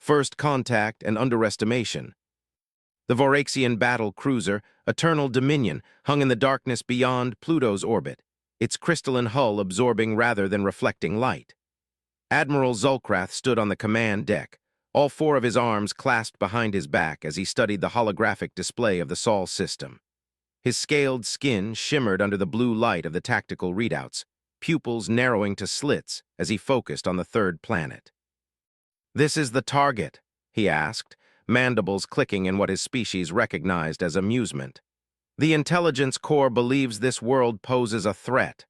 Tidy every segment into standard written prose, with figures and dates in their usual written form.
First Contact and Underestimation. The Voraxian battle cruiser, Eternal Dominion, hung in the darkness beyond Pluto's orbit, its crystalline hull absorbing rather than reflecting light. Admiral Zulkrath stood on the command deck, all four of his arms clasped behind his back as he studied the holographic display of the Sol system. His scaled skin shimmered under the blue light of the tactical readouts, pupils narrowing to slits as he focused on the third planet. "This is the target," he asked, mandibles clicking in what his species recognized as amusement. "The Intelligence Corps believes this world poses a threat."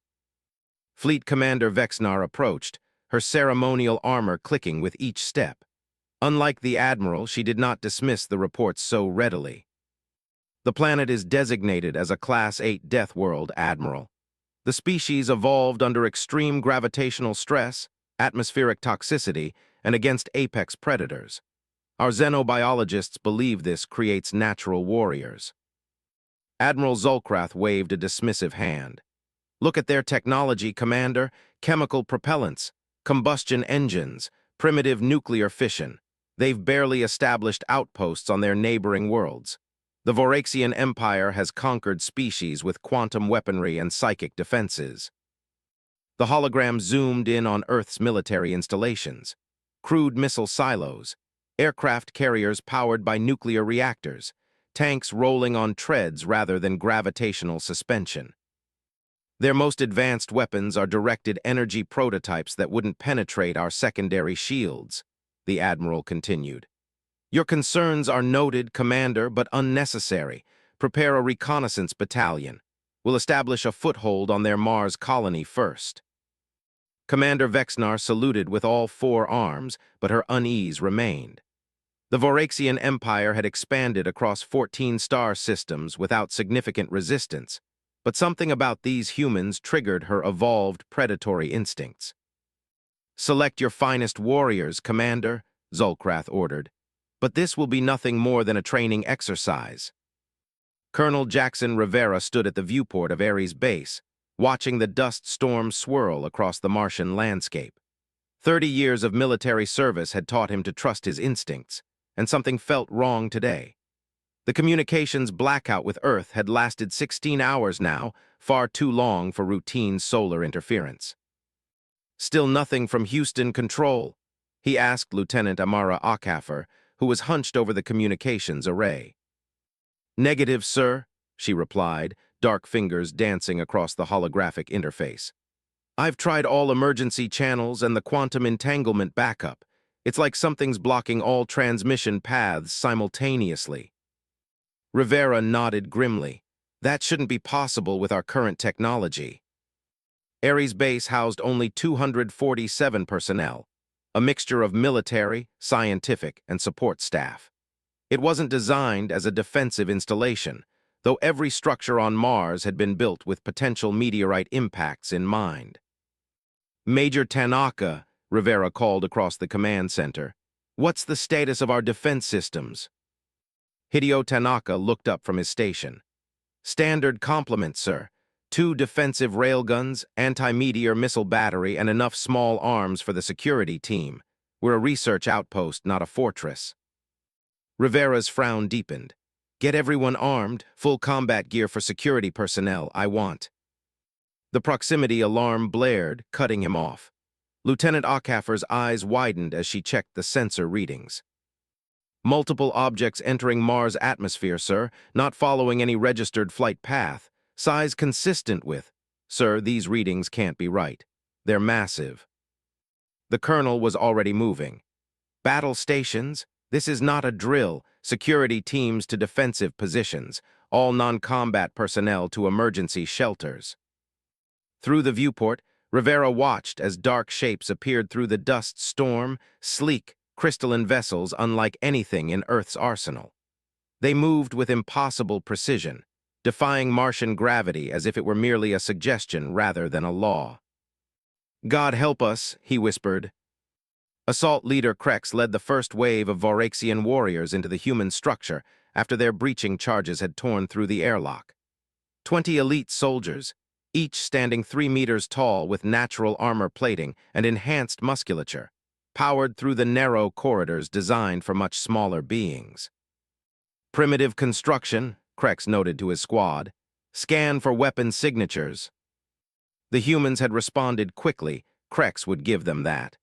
Fleet Commander Vexnar approached, her ceremonial armor clicking with each step. Unlike the Admiral, she did not dismiss the reports so readily. "The planet is designated as a Class 8 death world, Admiral. The species evolved under extreme gravitational stress, atmospheric toxicity, and against apex predators. Our xenobiologists believe this creates natural warriors." Admiral Zulkrath waved a dismissive hand. "Look at their technology, Commander. Chemical propellants, combustion engines, primitive nuclear fission. They've barely established outposts on their neighboring worlds. The Voraxian Empire has conquered species with quantum weaponry and psychic defenses." The hologram zoomed in on Earth's military installations. Crude missile silos, aircraft carriers powered by nuclear reactors, tanks rolling on treads rather than gravitational suspension. "Their most advanced weapons are directed energy prototypes that wouldn't penetrate our secondary shields," the Admiral continued. "Your concerns are noted, Commander, but unnecessary. Prepare a reconnaissance battalion. We'll establish a foothold on their Mars colony first." Commander Vexnar saluted with all four arms, but her unease remained. The Voraxian Empire had expanded across 14 star systems without significant resistance, but something about these humans triggered her evolved predatory instincts. "Select your finest warriors, Commander," Zulkrath ordered. "But this will be nothing more than a training exercise." Colonel Jackson Rivera stood at the viewport of Ares base, watching the dust storm swirl across the Martian landscape. 30 years of military service had taught him to trust his instincts, and something felt wrong today. The communications blackout with Earth had lasted 16 hours now, far too long for routine solar interference. "Still nothing from Houston Control?" he asked Lieutenant Amara Akaffer, who was hunched over the communications array. "Negative, sir," she replied, dark fingers dancing across the holographic interface. "I've tried all emergency channels and the quantum entanglement backup. It's like something's blocking all transmission paths simultaneously." Rivera nodded grimly. "That shouldn't be possible with our current technology." Ares base housed only 247 personnel, a mixture of military, scientific, and support staff. It wasn't designed as a defensive installation, though every structure on Mars had been built with potential meteorite impacts in mind. "Major Tanaka," Rivera called across the command center, "what's the status of our defense systems?" Hideo Tanaka looked up from his station. "Standard complement, sir. 2 defensive railguns, anti-meteor missile battery, and enough small arms for the security team. We're a research outpost, not a fortress." Rivera's frown deepened. "Get everyone armed, full combat gear for security personnel, I want." The proximity alarm blared, cutting him off. Lieutenant Akaffer's eyes widened as she checked the sensor readings. "Multiple objects entering Mars' atmosphere, sir, not following any registered flight path. Size consistent with..." "Sir, these readings can't be right. They're massive." The colonel was already moving. "Battle stations? This is not a drill. Security teams to defensive positions. All non-combat personnel to emergency shelters." Through the viewport, Rivera watched as dark shapes appeared through the dust storm, sleek, crystalline vessels unlike anything in Earth's arsenal. They moved with impossible precision, defying Martian gravity as if it were merely a suggestion rather than a law. "God help us," he whispered. Assault Leader Krex led the first wave of Voraxian warriors into the human structure after their breaching charges had torn through the airlock. 20 elite soldiers, each standing 3 meters tall with natural armor plating and enhanced musculature. powered through the narrow corridors designed for much smaller beings. Primitive construction, Krex noted to his squad. Scan for weapon signatures. The humans had responded quickly. Krex would give them that.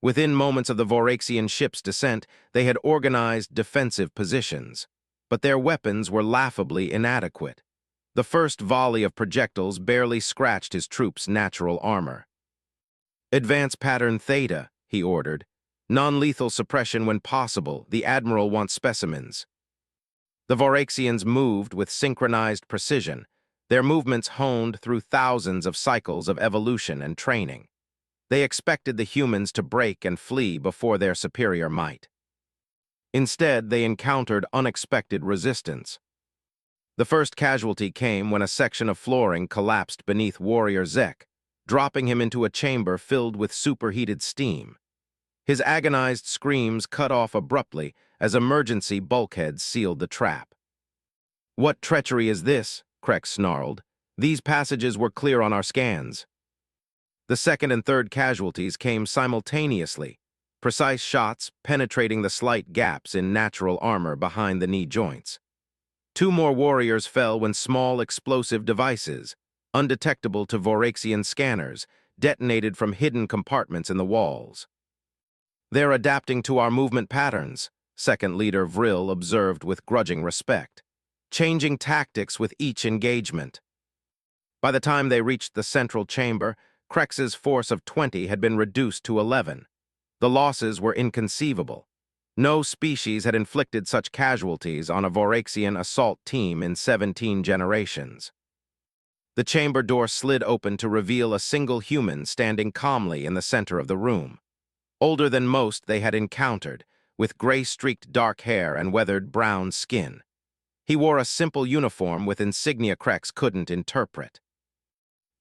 Within moments of the Voraxian ship's descent, they had organized defensive positions. But their weapons were laughably inadequate. The first volley of projectiles barely scratched his troops' natural armor. "Advance pattern Theta," he ordered. "Non-lethal suppression when possible. The Admiral wants specimens." The Voraxians moved with synchronized precision, their movements honed through thousands of cycles of evolution and training. They expected the humans to break and flee before their superior might. Instead, they encountered unexpected resistance. The first casualty came when a section of flooring collapsed beneath Warrior Zek, dropping him into a chamber filled with superheated steam. His agonized screams cut off abruptly as emergency bulkheads sealed the trap. "What treachery is this?" Krex snarled. "These passages were clear on our scans." The second and third casualties came simultaneously, precise shots penetrating the slight gaps in natural armor behind the knee joints. Two more warriors fell when small explosive devices, undetectable to Voraxian scanners, detonated from hidden compartments in the walls. "They're adapting to our movement patterns," Second Leader Vril observed with grudging respect, changing tactics with each engagement. By the time they reached the central chamber, Krex's force of 20 had been reduced to 11. The losses were inconceivable. No species had inflicted such casualties on a Voraxian assault team in 17 generations. The chamber door slid open to reveal a single human standing calmly in the center of the room. Older than most they had encountered, with gray-streaked dark hair and weathered brown skin. He wore a simple uniform with insignia Krex couldn't interpret.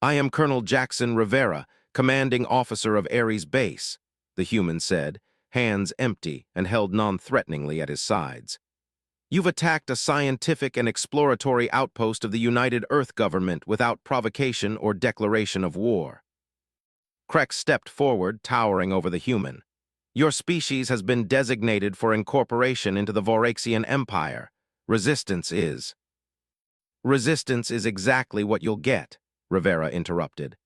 "I am Colonel Jackson Rivera, commanding officer of Ares Base," the human said, hands empty and held non-threateningly at his sides. "You've attacked a scientific and exploratory outpost of the United Earth government without provocation or declaration of war." Krex stepped forward, towering over the human. "Your species has been designated for incorporation into the Voraxian Empire. Resistance is." "Resistance is exactly what you'll get," Rivera interrupted.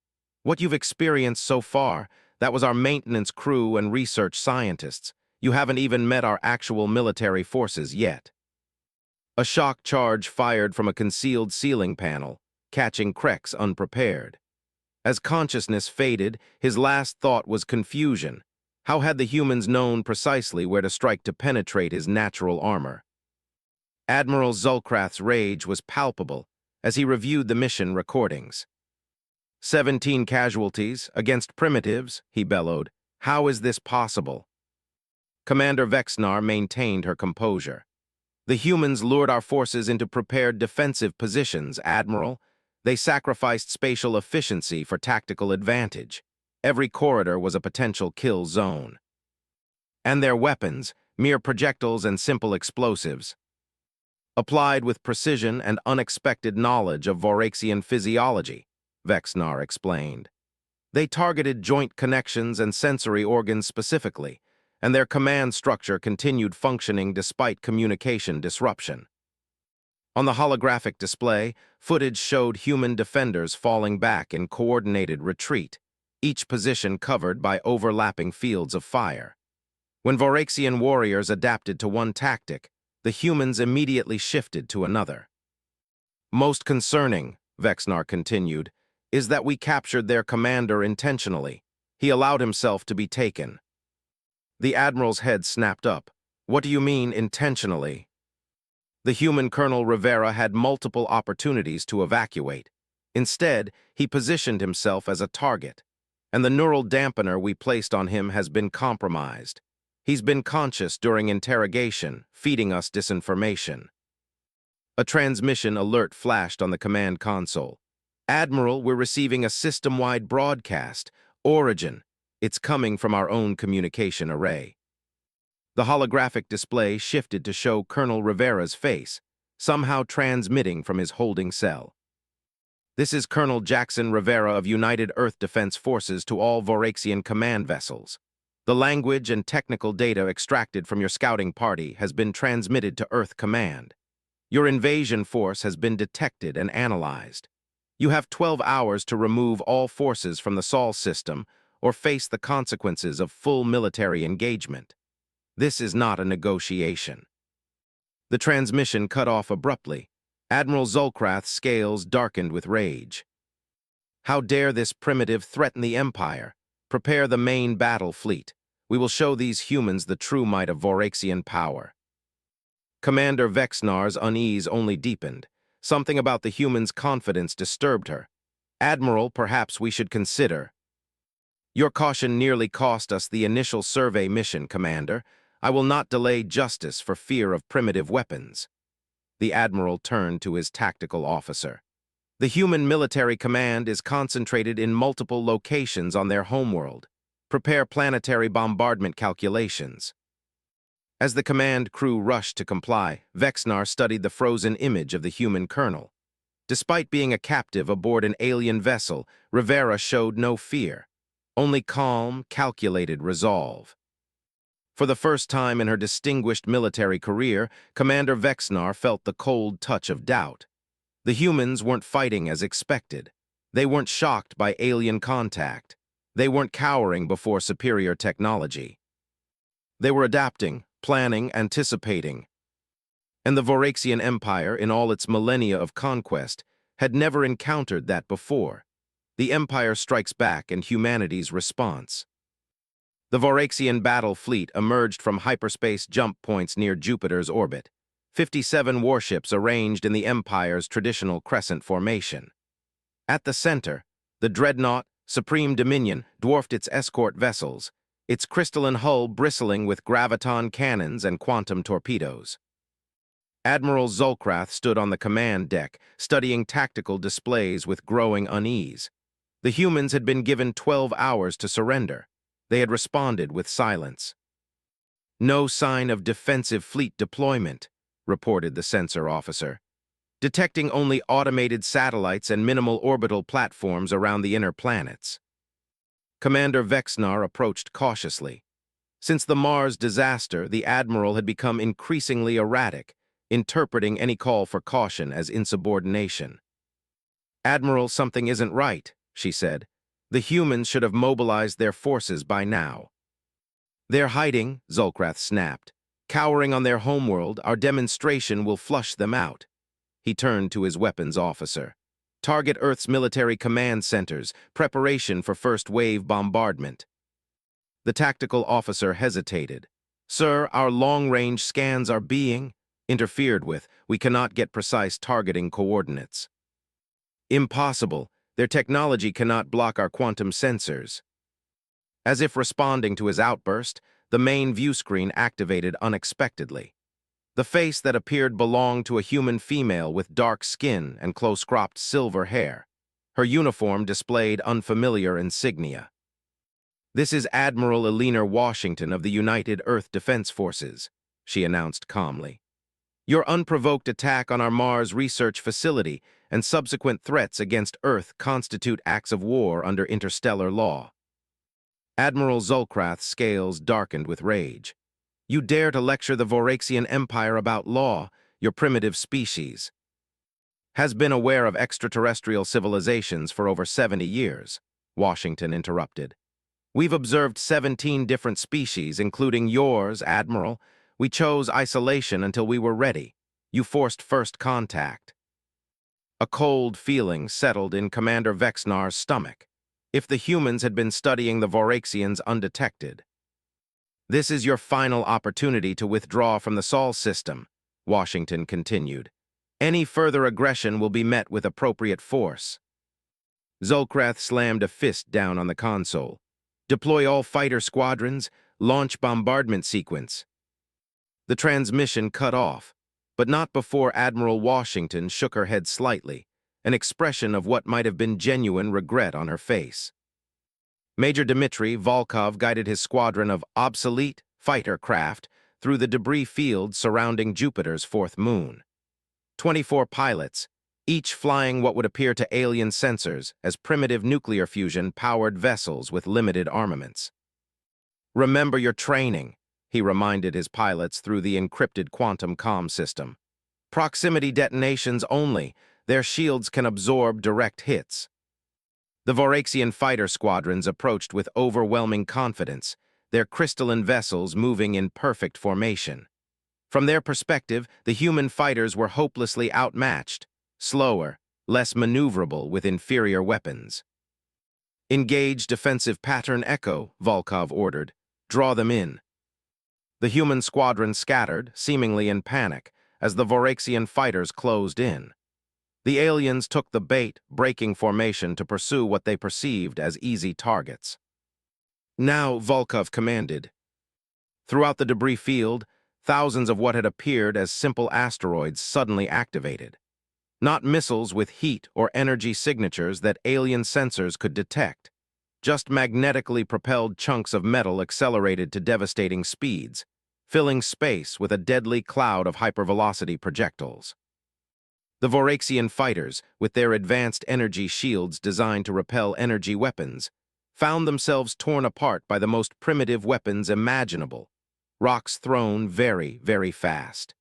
"What you've experienced so far, that was our maintenance crew and research scientists. You haven't even met our actual military forces yet." A shock charge fired from a concealed ceiling panel, catching Krex unprepared. As consciousness faded, his last thought was confusion. How had the humans known precisely where to strike to penetrate his natural armor? Admiral Zulkrath's rage was palpable as he reviewed the mission recordings. 17 casualties against primitives, he bellowed. "How is this possible?" Commander Vexnar maintained her composure. "The humans lured our forces into prepared defensive positions, Admiral. They sacrificed spatial efficiency for tactical advantage. Every corridor was a potential kill zone. And their weapons, mere projectiles and simple explosives. Applied with precision and unexpected knowledge of Voraxian physiology," Vexnar explained. "They targeted joint connections and sensory organs specifically, and their command structure continued functioning despite communication disruption." On the holographic display, footage showed human defenders falling back in coordinated retreat, each position covered by overlapping fields of fire. When Voraxian warriors adapted to one tactic, the humans immediately shifted to another. "Most concerning," Vexnar continued, "is that we captured their commander intentionally. He allowed himself to be taken." The Admiral's head snapped up. "What do you mean, intentionally?" The human Colonel Rivera had multiple opportunities to evacuate. Instead, he positioned himself as a target, and the neural dampener we placed on him has been compromised. He's been conscious during interrogation, feeding us disinformation. A transmission alert flashed on the command console. "Admiral, we're receiving a system-wide broadcast. Origin. It's coming from our own communication array." The holographic display shifted to show Colonel Rivera's face, somehow transmitting from his holding cell. "This is Colonel Jackson Rivera of United Earth Defense Forces to all Voraxian command vessels. The language and technical data extracted from your scouting party has been transmitted to Earth Command. Your invasion force has been detected and analyzed. You have 12 hours to remove all forces from the Sol system or face the consequences of full military engagement. This is not a negotiation. The transmission cut off abruptly. Admiral Zolkrath's scales darkened with rage. How dare this primitive threaten the Empire? Prepare the main battle fleet. We will show these humans the true might of Voraxian power. Commander Vexnar's unease only deepened. Something about the human's confidence disturbed her. Admiral, perhaps we should consider. Your caution nearly cost us the initial survey mission, Commander. I will not delay justice for fear of primitive weapons. The Admiral turned to his tactical officer. The human military command is concentrated in multiple locations on their homeworld. Prepare planetary bombardment calculations. As the command crew rushed to comply, Vexnar studied the frozen image of the human colonel. Despite being a captive aboard an alien vessel, Rivera showed no fear, only calm, calculated resolve. For the first time in her distinguished military career, Commander Vexnar felt the cold touch of doubt. The humans weren't fighting as expected. They weren't shocked by alien contact. They weren't cowering before superior technology. They were adapting, planning, anticipating. And the Voraxian Empire, in all its millennia of conquest, had never encountered that before. The Empire strikes back and humanity's response. The Voraxian battle fleet emerged from hyperspace jump points near Jupiter's orbit, 57 warships arranged in the Empire's traditional crescent formation. At the center, the dreadnought, Supreme Dominion, dwarfed its escort vessels, its crystalline hull bristling with graviton cannons and quantum torpedoes. Admiral Zolkrath stood on the command deck, studying tactical displays with growing unease. The humans had been given 12 hours to surrender. They had responded with silence. No sign of defensive fleet deployment, reported the sensor officer, detecting only automated satellites and minimal orbital platforms around the inner planets. Commander Vexnar approached cautiously. Since the Mars disaster, the Admiral had become increasingly erratic, interpreting any call for caution as insubordination. "Admiral, something isn't right," she said. "The humans should have mobilized their forces by now." "They're hiding," Zolkrath snapped. "Cowering on their homeworld, our demonstration will flush them out." He turned to his weapons officer. "Target Earth's military command centers, preparation for first-wave bombardment." The tactical officer hesitated. "Sir, our long-range scans are being interfered with. We cannot get precise targeting coordinates." "Impossible. Their technology cannot block our quantum sensors." As if responding to his outburst, the main view screen activated unexpectedly. The face that appeared belonged to a human female with dark skin and close-cropped silver hair. Her uniform displayed unfamiliar insignia. "This is Admiral Eleanor Washington of the United Earth Defense Forces," she announced calmly. "Your unprovoked attack on our Mars research facility and subsequent threats against Earth constitute acts of war under interstellar law." Admiral Zolkrath's scales darkened with rage. "You dare to lecture the Voraxian Empire about law, your primitive species has been aware of extraterrestrial civilizations for over 70 years, Washington interrupted. "We've observed 17 different species, including yours, Admiral. We chose isolation until we were ready. You forced first contact." A cold feeling settled in Commander Vexnar's stomach. If the humans had been studying the Voraxians undetected. "This is your final opportunity to withdraw from the Sol system," Washington continued. "Any further aggression will be met with appropriate force." Zolkrath slammed a fist down on the console. "Deploy all fighter squadrons, launch bombardment sequence." The transmission cut off, but not before Admiral Washington shook her head slightly, an expression of what might have been genuine regret on her face. Major Dmitry Volkov guided his squadron of obsolete fighter craft through the debris field surrounding Jupiter's fourth moon. 24 pilots, each flying what would appear to alien sensors as primitive nuclear fusion-powered vessels with limited armaments. Remember your training, he reminded his pilots through the encrypted quantum comm system. Proximity detonations only. Their shields can absorb direct hits. The Voraxian fighter squadrons approached with overwhelming confidence, their crystalline vessels moving in perfect formation. From their perspective, the human fighters were hopelessly outmatched, slower, less maneuverable with inferior weapons. Engage defensive pattern echo, Volkov ordered. Draw them in. The human squadron scattered, seemingly in panic, as the Voraxian fighters closed in. The aliens took the bait, breaking formation to pursue what they perceived as easy targets. Now, Volkov commanded. Throughout the debris field, thousands of what had appeared as simple asteroids suddenly activated. Not missiles with heat or energy signatures that alien sensors could detect. Just magnetically propelled chunks of metal accelerated to devastating speeds, filling space with a deadly cloud of hypervelocity projectiles. The Voraxian fighters, with their advanced energy shields designed to repel energy weapons, found themselves torn apart by the most primitive weapons imaginable, rocks thrown very, very fast.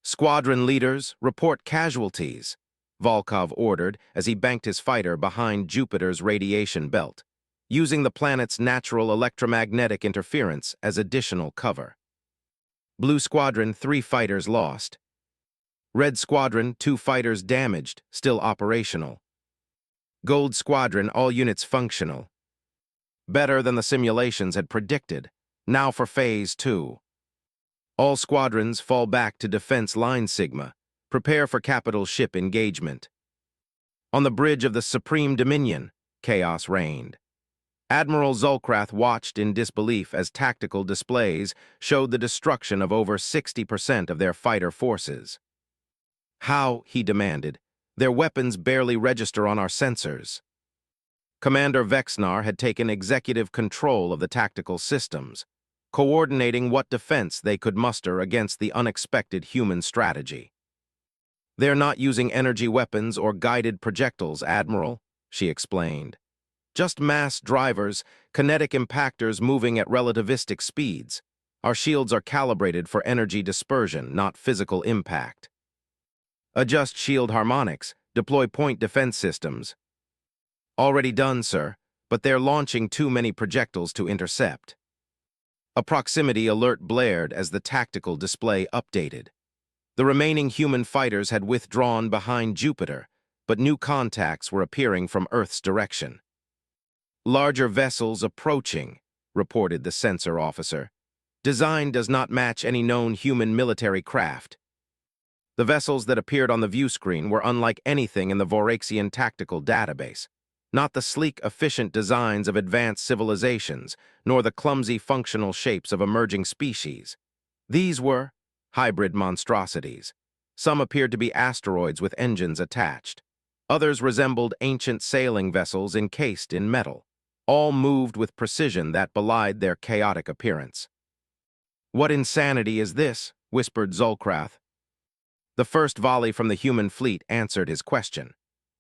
Squadron leaders, report casualties, Volkov ordered as he banked his fighter behind Jupiter's radiation belt, using the planet's natural electromagnetic interference as additional cover. Blue Squadron, 3 fighters lost. Red Squadron, 2 fighters damaged, still operational. Gold Squadron, all units functional. Better than the simulations had predicted. Now for Phase 2. All squadrons fall back to Defense Line Sigma. Prepare for capital ship engagement. On the bridge of the Supreme Dominion, chaos reigned. Admiral Zulkrath watched in disbelief as tactical displays showed the destruction of over 60% of their fighter forces. How, he demanded, their weapons barely register on our sensors. Commander Vexnar had taken executive control of the tactical systems, coordinating what defense they could muster against the unexpected human strategy. They're not using energy weapons or guided projectiles, Admiral, she explained. Just mass drivers, kinetic impactors moving at relativistic speeds. Our shields are calibrated for energy dispersion, not physical impact. Adjust shield harmonics, deploy point defense systems. Already done, sir, but they're launching too many projectiles to intercept. A proximity alert blared as the tactical display updated. The remaining human fighters had withdrawn behind Jupiter, but new contacts were appearing from Earth's direction. Larger vessels approaching, reported the sensor officer. Design does not match any known human military craft. The vessels that appeared on the view screen were unlike anything in the Voraxian tactical database. Not the sleek, efficient designs of advanced civilizations, nor the clumsy, functional shapes of emerging species. These were hybrid monstrosities. Some appeared to be asteroids with engines attached. Others resembled ancient sailing vessels encased in metal. All moved with precision that belied their chaotic appearance. "What insanity is this?" whispered Zulkrath. The first volley from the human fleet answered his question.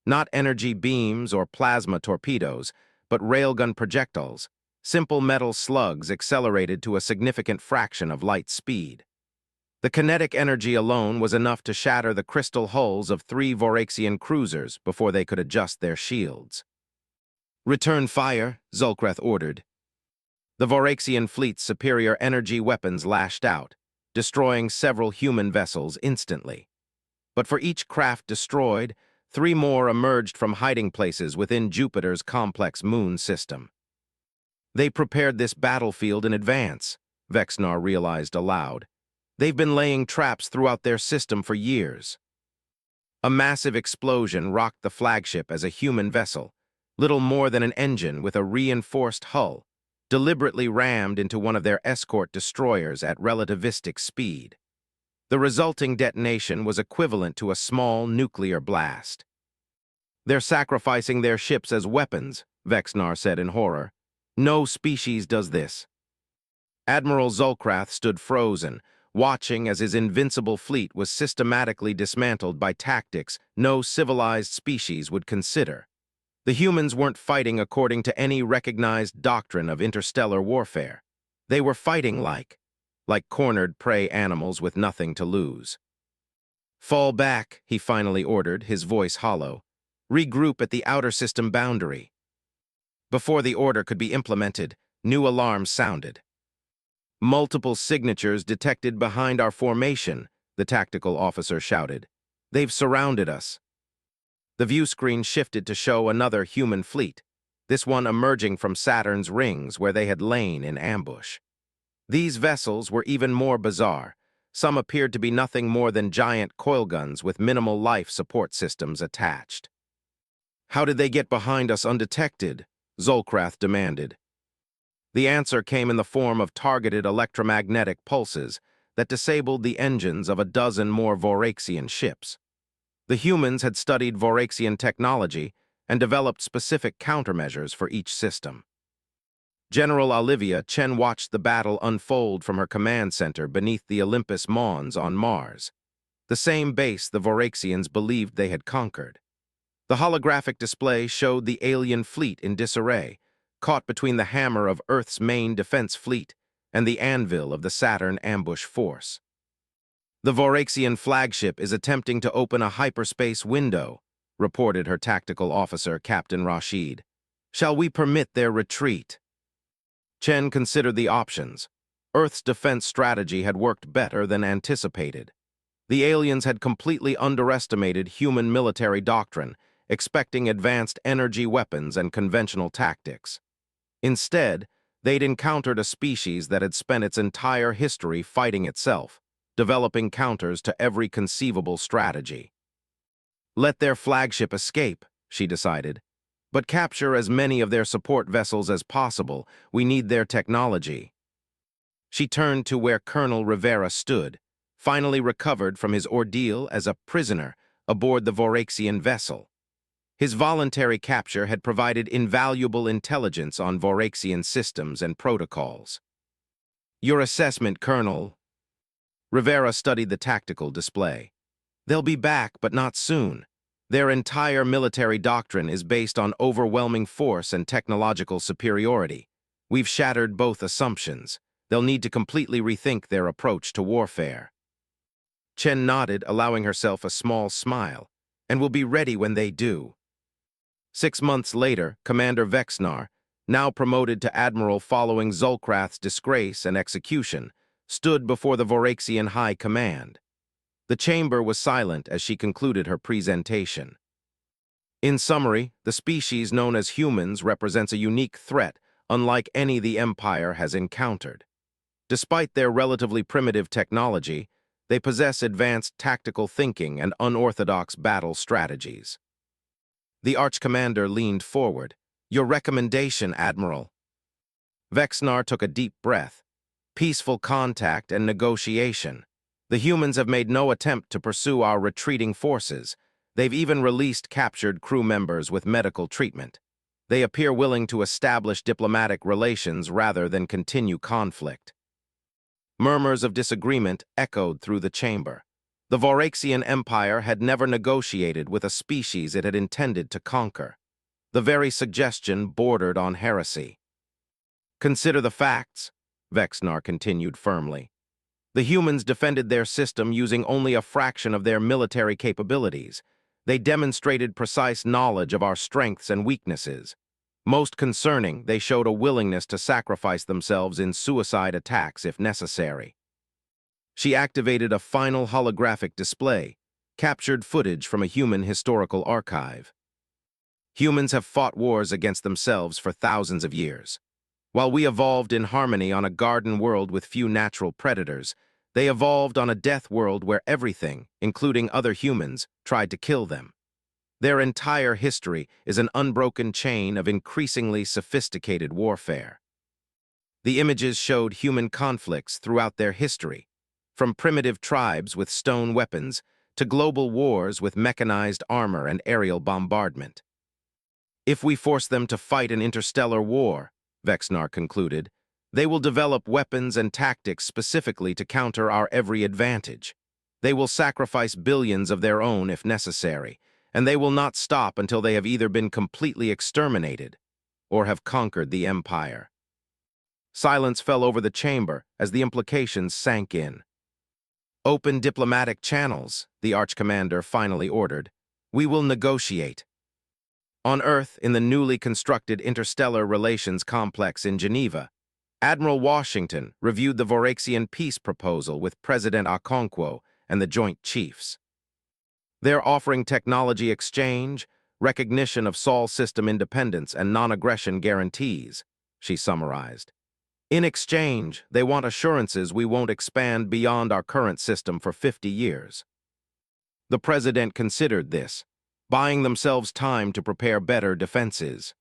Not energy beams or plasma torpedoes, but railgun projectiles, simple metal slugs accelerated to a significant fraction of light speed. The kinetic energy alone was enough to shatter the crystal hulls of 3 Voraxian cruisers before they could adjust their shields. "Return fire," Zulkrath ordered. The Voraxian fleet's superior energy weapons lashed out, destroying several human vessels instantly. But for each craft destroyed, 3 more emerged from hiding places within Jupiter's complex moon system. They prepared this battlefield in advance, Vexnar realized aloud. They've been laying traps throughout their system for years. A massive explosion rocked the flagship as a human vessel, little more than an engine with a reinforced hull, deliberately rammed into one of their escort destroyers at relativistic speed. The resulting detonation was equivalent to a small nuclear blast. "They're sacrificing their ships as weapons," Vexnar said in horror. "No species does this." Admiral Zulkrath stood frozen, watching as his invincible fleet was systematically dismantled by tactics no civilized species would consider. The humans weren't fighting according to any recognized doctrine of interstellar warfare. They were fighting like cornered prey animals with nothing to lose. "Fall back," he finally ordered, his voice hollow. "Regroup at the outer system boundary." Before the order could be implemented, new alarms sounded. "Multiple signatures detected behind our formation," the tactical officer shouted. "They've surrounded us." The view screen shifted to show another human fleet, this one emerging from Saturn's rings where they had lain in ambush. These vessels were even more bizarre. Some appeared to be nothing more than giant coil guns with minimal life support systems attached. "How did they get behind us undetected?" Zolkrath demanded. The answer came in the form of targeted electromagnetic pulses that disabled the engines of a dozen more Voraxian ships. The humans had studied Voraxian technology and developed specific countermeasures for each system. General Olivia Chen watched the battle unfold from her command center beneath the Olympus Mons on Mars, the same base the Voraxians believed they had conquered. The holographic display showed the alien fleet in disarray, caught between the hammer of Earth's main defense fleet and the anvil of the Saturn ambush force. "The Voraxian flagship is attempting to open a hyperspace window," reported her tactical officer, Captain Rashid. "Shall we permit their retreat?" Chen considered the options. Earth's defense strategy had worked better than anticipated. The aliens had completely underestimated human military doctrine, expecting advanced energy weapons and conventional tactics. Instead, they'd encountered a species that had spent its entire history fighting itself, developing counters to every conceivable strategy. "Let their flagship escape," she decided, "but capture as many of their support vessels as possible. We need their technology." She turned to where Colonel Rivera stood, finally recovered from his ordeal as a prisoner aboard the Voraxian vessel. His voluntary capture had provided invaluable intelligence on Voraxian systems and protocols. "Your assessment, Colonel." Rivera studied the tactical display. "They'll be back, but not soon. Their entire military doctrine is based on overwhelming force and technological superiority. We've shattered both assumptions. They'll need to completely rethink their approach to warfare." Chen nodded, allowing herself a small smile, "and will be ready when they do." 6 months later, Commander Vexnar, now promoted to Admiral following Zolkrath's disgrace and execution, stood before the Voraxian High Command. The chamber was silent as she concluded her presentation. "In summary, the species known as humans represents a unique threat unlike any the Empire has encountered. Despite their relatively primitive technology, they possess advanced tactical thinking and unorthodox battle strategies." The Arch-Commander leaned forward. "Your recommendation, Admiral." Vexnar took a deep breath. "Peaceful contact and negotiation. The humans have made no attempt to pursue our retreating forces. They've even released captured crew members with medical treatment. They appear willing to establish diplomatic relations rather than continue conflict." Murmurs of disagreement echoed through the chamber. The Voraxian Empire had never negotiated with a species it had intended to conquer. The very suggestion bordered on heresy. "Consider the facts," Vexnar continued firmly. "The humans defended their system using only a fraction of their military capabilities. They demonstrated precise knowledge of our strengths and weaknesses. Most concerning, they showed a willingness to sacrifice themselves in suicide attacks if necessary." She activated a final holographic display, captured footage from a human historical archive. "Humans have fought wars against themselves for thousands of years. While we evolved in harmony on a garden world with few natural predators, they evolved on a death world where everything, including other humans, tried to kill them. Their entire history is an unbroken chain of increasingly sophisticated warfare." The images showed human conflicts throughout their history, from primitive tribes with stone weapons to global wars with mechanized armor and aerial bombardment. "If we force them to fight an interstellar war," Vexnar concluded, "they will develop weapons and tactics specifically to counter our every advantage. They will sacrifice billions of their own if necessary, and they will not stop until they have either been completely exterminated or have conquered the Empire." Silence fell over the chamber as the implications sank in. "Open diplomatic channels," the Arch-Commander finally ordered. "We will negotiate." On Earth, in the newly constructed Interstellar Relations Complex in Geneva, Admiral Washington reviewed the Voraxian peace proposal with President Okonkwo and the Joint Chiefs. They're offering technology exchange, recognition of Sol system independence, and non-aggression guarantees, she summarized. In exchange, they want assurances we won't expand beyond our current system for 50 years. The president considered this, buying themselves time to prepare better defenses.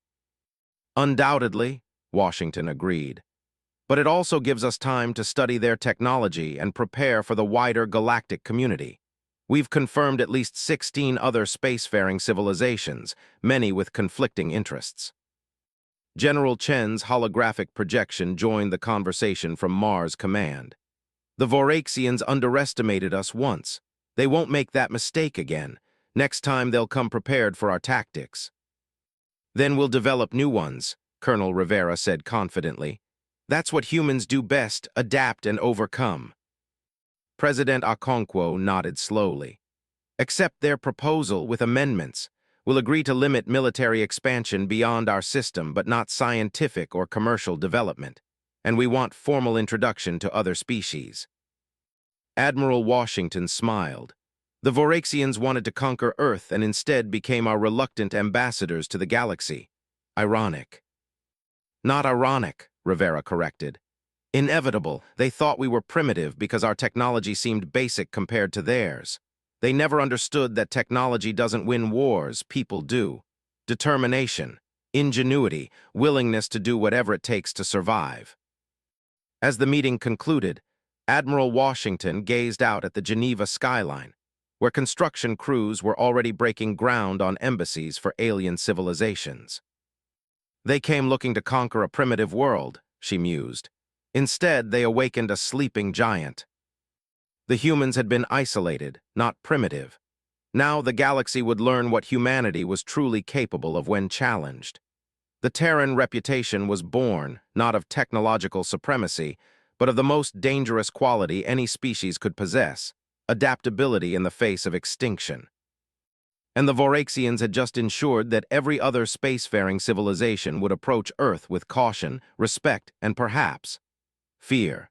"Undoubtedly," Washington agreed. "But it also gives us time to study their technology and prepare for the wider galactic community. We've confirmed at least 16 other spacefaring civilizations, many with conflicting interests." General Chen's holographic projection joined the conversation from Mars Command. "The Voraxians underestimated us once. They won't make that mistake again. Next time they'll come prepared for our tactics." "Then we'll develop new ones," Colonel Rivera said confidently. "That's what humans do best, adapt and overcome." President Okonkwo nodded slowly. "Accept their proposal with amendments. We'll agree to limit military expansion beyond our system, but not scientific or commercial development. And we want formal introduction to other species." Admiral Washington smiled. "The Voraxians wanted to conquer Earth and instead became our reluctant ambassadors to the galaxy. Ironic." "Not ironic," Rivera corrected. "Inevitable. They thought we were primitive because our technology seemed basic compared to theirs. They never understood that technology doesn't win wars, people do. Determination, ingenuity, willingness to do whatever it takes to survive." As the meeting concluded, Admiral Washington gazed out at the Geneva skyline, where construction crews were already breaking ground on embassies for alien civilizations. "They came looking to conquer a primitive world," she mused. "Instead, they awakened a sleeping giant." The humans had been isolated, not primitive. Now the galaxy would learn what humanity was truly capable of when challenged. The Terran reputation was born, not of technological supremacy, but of the most dangerous quality any species could possess: adaptability in the face of extinction. And the Voraxians had just ensured that every other spacefaring civilization would approach Earth with caution, respect, and perhaps fear.